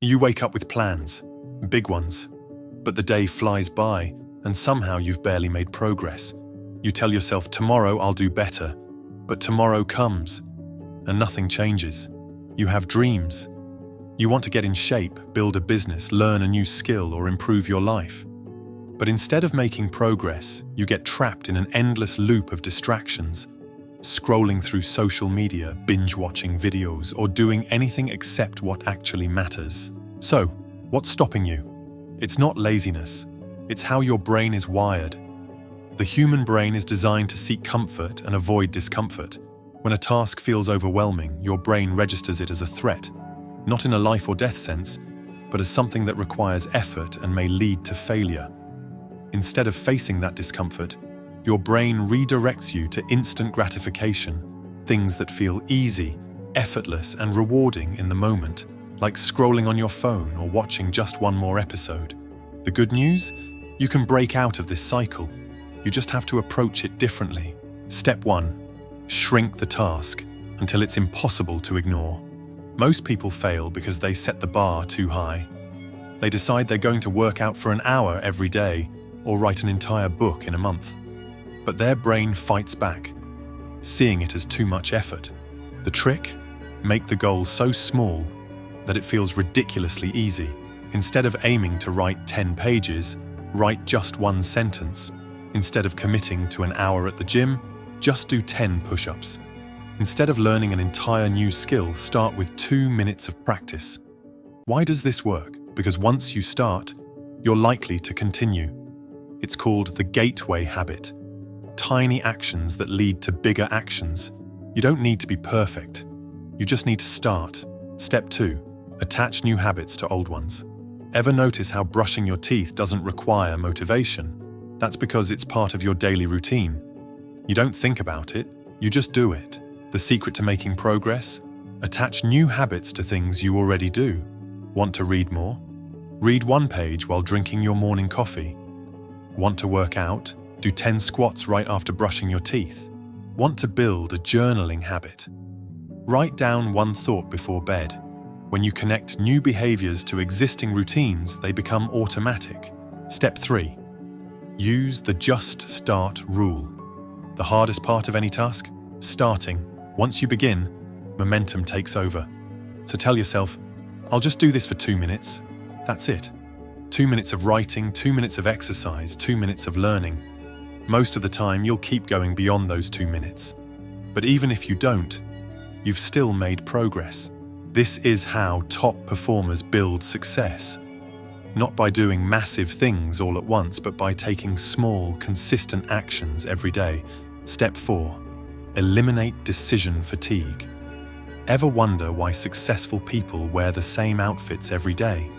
You wake up with plans, big ones, but the day flies by and somehow you've barely made progress. You tell yourself, tomorrow I'll do better, but tomorrow comes and nothing changes. You have dreams. You want to get in shape, build a business, learn a new skill, or improve your life. But instead of making progress, you get trapped in an endless loop of distractions, scrolling through social media, binge-watching videos, or doing anything except what actually matters. So, what's stopping you? It's not laziness. It's how your brain is wired. The human brain is designed to seek comfort and avoid discomfort. When a task feels overwhelming, your brain registers it as a threat, not in a life or death sense, but as something that requires effort and may lead to failure. Instead of facing that discomfort, your brain redirects you to instant gratification, things that feel easy, effortless, and rewarding in the moment, like scrolling on your phone or watching just one more episode. The good news? You can break out of this cycle. You just have to approach it differently. Step 1. Shrink the task until it's impossible to ignore. Most people fail because they set the bar too high. They decide they're going to work out for an hour every day or write an entire book in a month. But their brain fights back, seeing it as too much effort. The trick? Make the goal so small that it feels ridiculously easy. Instead of aiming to write 10 pages, write just one sentence. Instead of committing to an hour at the gym, just do 10 push-ups. Instead of learning an entire new skill, start with 2 minutes of practice. Why does this work? Because once you start, you're likely to continue. It's called the gateway habit. Tiny actions that lead to bigger actions. You don't need to be perfect. You just need to start. Step 2. Attach new habits to old ones. Ever notice how brushing your teeth doesn't require motivation? That's because it's part of your daily routine. You don't think about it, you just do it. The secret to making progress? Attach new habits to things you already do. Want to read more? Read 1 page while drinking your morning coffee. Want to work out? Do 10 squats right after brushing your teeth. Want to build a journaling habit? Write down 1 thought before bed. When you connect new behaviors to existing routines, they become automatic. Step 3. Use the just start rule. The hardest part of any task? Starting. Once you begin, momentum takes over. So tell yourself, I'll just do this for 2 minutes. That's it. 2 minutes of writing, 2 minutes of exercise, 2 minutes of learning. Most of the time, you'll keep going beyond those 2 minutes. But even if you don't, you've still made progress. This is how top performers build success. Not by doing massive things all at once, but by taking small, consistent actions every day. Step 4. Eliminate decision fatigue. Ever wonder why successful people wear the same outfits every day?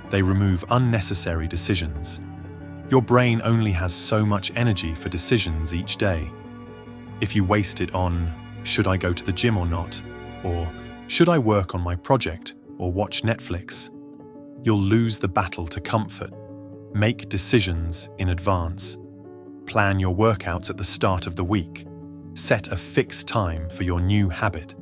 They remove unnecessary decisions. Your brain only has so much energy for decisions each day. If you waste it on, should I go to the gym or not? Or, should I work on my project or watch Netflix? You'll lose the battle to comfort. Make decisions in advance. Plan your workouts at the start of the week. Set a fixed time for your new habit.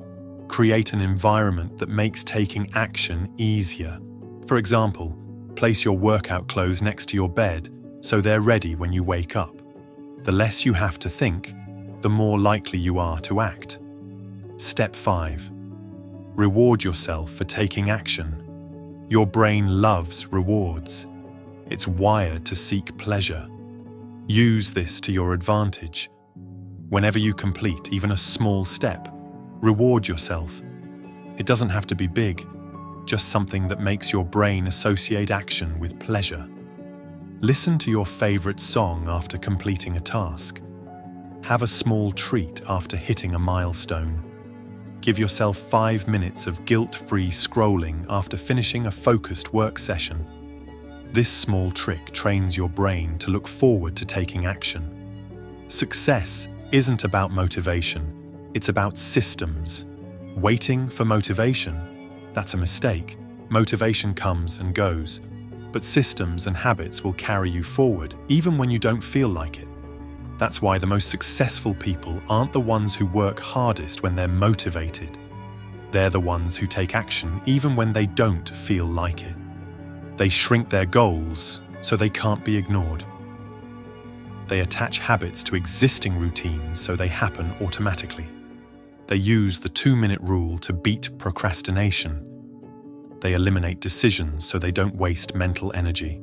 Create an environment that makes taking action easier. For example, place your workout clothes next to your bed so they're ready when you wake up. The less you have to think, the more likely you are to act. Step 5. Reward yourself for taking action. Your brain loves rewards. It's wired to seek pleasure. Use this to your advantage. Whenever you complete even a small step, reward yourself. It doesn't have to be big, just something that makes your brain associate action with pleasure. Listen to your favorite song after completing a task. Have a small treat after hitting a milestone. Give yourself 5 minutes of guilt-free scrolling after finishing a focused work session. This small trick trains your brain to look forward to taking action. Success isn't about motivation, it's about systems. Waiting for motivation? That's a mistake. Motivation comes and goes, but systems and habits will carry you forward, even when you don't feel like it. That's why the most successful people aren't the ones who work hardest when they're motivated. They're the ones who take action even when they don't feel like it. They shrink their goals so they can't be ignored. They attach habits to existing routines so they happen automatically. They use the 2-minute rule to beat procrastination. They eliminate decisions so they don't waste mental energy.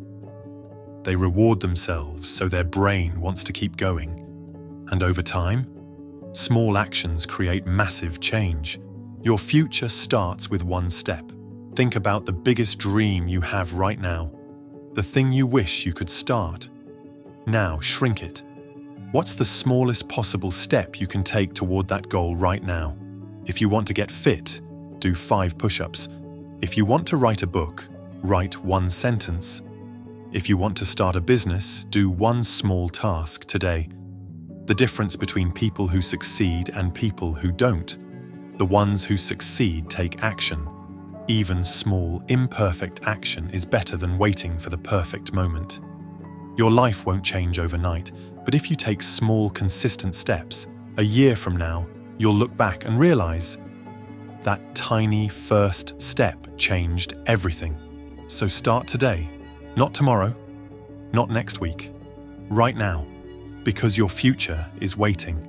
They reward themselves so their brain wants to keep going. And over time, small actions create massive change. Your future starts with one step. Think about the biggest dream you have right now, the thing you wish you could start. Now shrink it. What's the smallest possible step you can take toward that goal right now? If you want to get fit, do 5 push-ups. If you want to write a book, write 1 sentence. If you want to start a business, do 1 small task today. The difference between people who succeed and people who don't. The ones who succeed take action. Even small, imperfect action is better than waiting for the perfect moment. Your life won't change overnight, but if you take small, consistent steps, a year from now, you'll look back and realize that tiny first step changed everything. So start today, not tomorrow, not next week, right now, because your future is waiting.